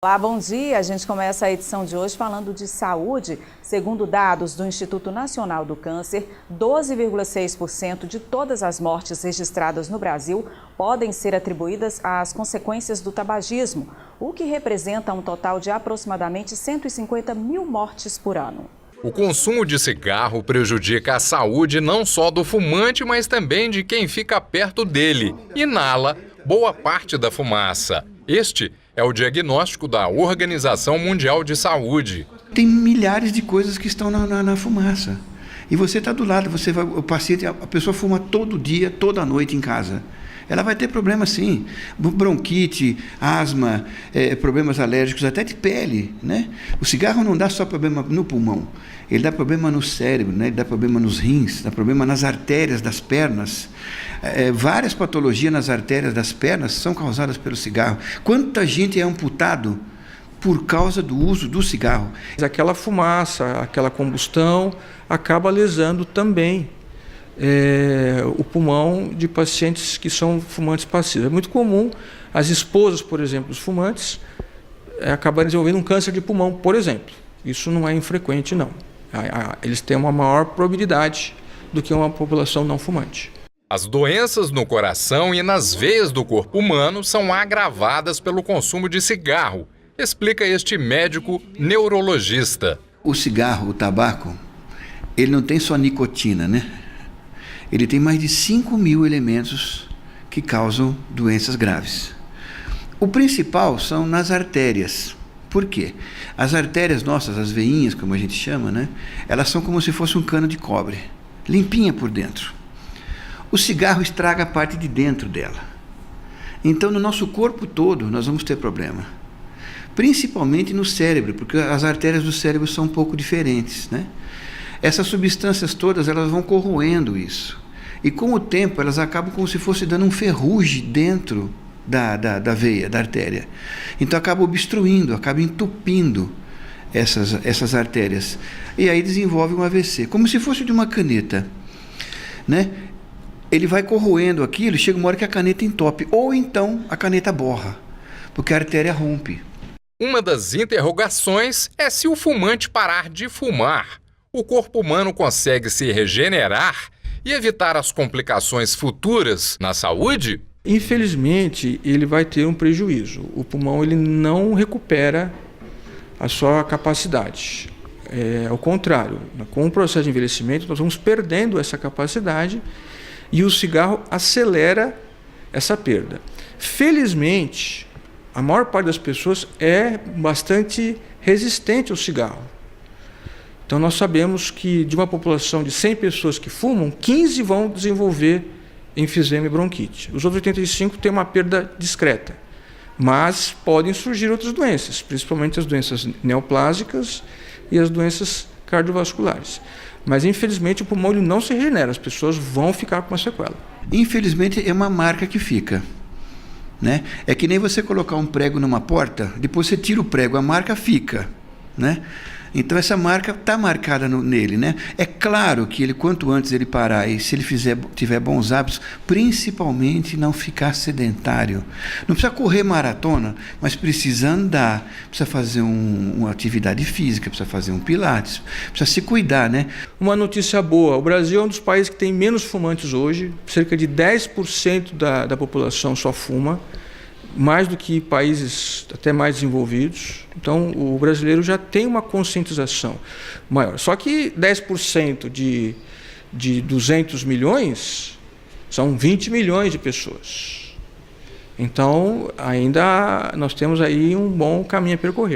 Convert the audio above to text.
Olá, bom dia. A gente começa a edição de hoje falando de saúde. Segundo dados do Instituto Nacional do Câncer, 12,6% de todas as mortes registradas no Brasil podem ser atribuídas às consequências do tabagismo, o que representa um total de aproximadamente 150 mil mortes por ano. O consumo de cigarro prejudica a saúde não só do fumante, mas também de quem fica perto dele. Inala boa parte da fumaça. Este é o diagnóstico da Organização Mundial de Saúde. Tem milhares de coisas que estão na fumaça. E você está do lado, o paciente, a pessoa fuma todo dia, toda noite em casa. Ela vai ter problema sim, bronquite, asma, problemas alérgicos, até de pele, né? O cigarro não dá só problema no pulmão, ele dá problema no cérebro, né? Ele dá problema nos rins, dá problema nas artérias das pernas. Várias patologias nas artérias das pernas são causadas pelo cigarro. Quanta gente é amputado por causa do uso do cigarro? Aquela fumaça, aquela combustão acaba lesando também o pulmão de pacientes que são fumantes passivos. É muito comum as esposas, por exemplo, dos fumantes acabarem desenvolvendo um câncer de pulmão, por exemplo. Isso não é infrequente, não. Eles têm uma maior probabilidade do que uma população não fumante. As doenças no coração e nas veias do corpo humano são agravadas pelo consumo de cigarro, explica este médico neurologista. O cigarro, o tabaco, ele não tem só nicotina, né? Ele tem mais de 5 mil elementos que causam doenças graves. O principal são nas artérias. Por quê? As artérias nossas, as veinhas, como a gente chama, né? Elas são como se fosse um cano de cobre, limpinha por dentro. O cigarro estraga a parte de dentro dela. Então, no nosso corpo todo, nós vamos ter problema. Principalmente no cérebro, porque as artérias do cérebro são um pouco diferentes, né? Essas substâncias todas, elas vão corroendo isso. E com o tempo, elas acabam como se fosse dando um ferrugem dentro da veia, da artéria. Então, acaba obstruindo, acaba entupindo essas artérias. E aí desenvolve um AVC, como se fosse de uma caneta, né? Ele vai corroendo aquilo, chega uma hora que a caneta entope, ou então a caneta borra, porque a artéria rompe. Uma das interrogações é se o fumante parar de fumar, o corpo humano consegue se regenerar e evitar as complicações futuras na saúde? Infelizmente, ele vai ter um prejuízo. O pulmão ele não recupera a sua capacidade. Ao contrário, com o processo de envelhecimento, nós vamos perdendo essa capacidade e o cigarro acelera essa perda. Felizmente, a maior parte das pessoas é bastante resistente ao cigarro. Então, nós sabemos que de uma população de 100 pessoas que fumam, 15 vão desenvolver enfisema e bronquite. Os outros 85 têm uma perda discreta, mas podem surgir outras doenças, principalmente as doenças neoplásicas e as doenças cardiovasculares. Mas, infelizmente, o pulmão ele não se regenera, as pessoas vão ficar com uma sequela. Infelizmente, é uma marca que fica, né? É que nem você colocar um prego numa porta, depois você tira o prego, a marca fica, né? Então, essa marca está marcada nele, né? É claro que ele, quanto antes ele parar e se ele tiver bons hábitos, principalmente não ficar sedentário. Não precisa correr maratona, mas precisa andar, precisa fazer uma atividade física, precisa fazer um pilates, precisa se cuidar, né? Uma notícia boa, o Brasil é um dos países que tem menos fumantes hoje, cerca de 10% da população só fuma, mais do que países até mais desenvolvidos. Então, o brasileiro já tem uma conscientização maior. Só que 10% de 200 milhões são 20 milhões de pessoas. Então, ainda nós temos aí um bom caminho a percorrer.